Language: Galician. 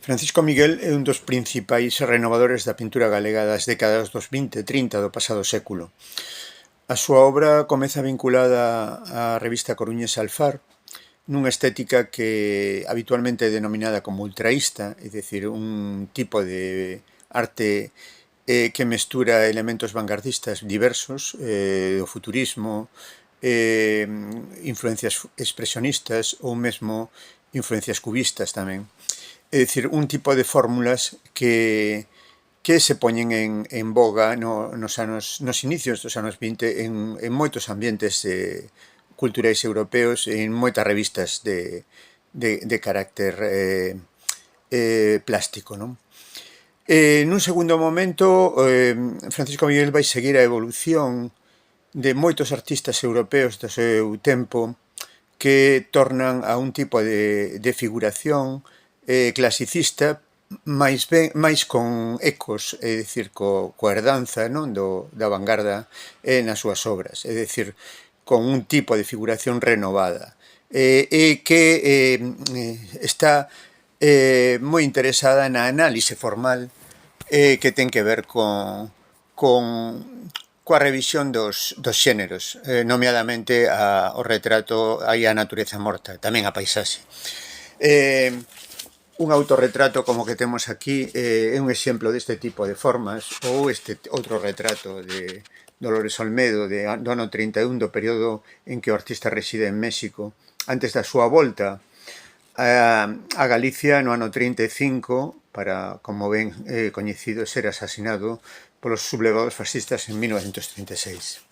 Francisco Miguel é un dos principais renovadores da pintura galega das décadas dos 20 e 30 do pasado século. A súa obra comeza vinculada á revista coruñesa Alfar, nunha estética que habitualmente é denominada como ultraísta, é dicir, un tipo de arte que mestura elementos vanguardistas diversos, do futurismo, influencias expresionistas ou mesmo influencias cubistas tamén. É dicir, un tipo de fórmulas que se poñen en boga nos inicios dos anos 20 en moitos ambientes culturais europeos e en moitas revistas de carácter plástico, non? Nun segundo momento, Francisco Miguel vai seguir a evolución de moitos artistas europeos do seu tempo que tornan a un tipo de figuración clasicista, máis con ecos, é dicir, coa herdanza, non, da vanguarda nas súas obras, é dicir, con un tipo de figuración renovada, e que está moi interesada na análise formal que ten que ver coa revisión dos xéneros, nomeadamente o retrato e a natureza morta, tamén a paisaxe. Un autorretrato como que temos aquí é un exemplo deste tipo de formas, ou este outro retrato de Dolores Olmedo do ano 31, do período en que o artista reside en México, antes da súa volta a Galicia no ano 35, para, como ben coñecido, ser asasinado polos sublevados fascistas en 1936.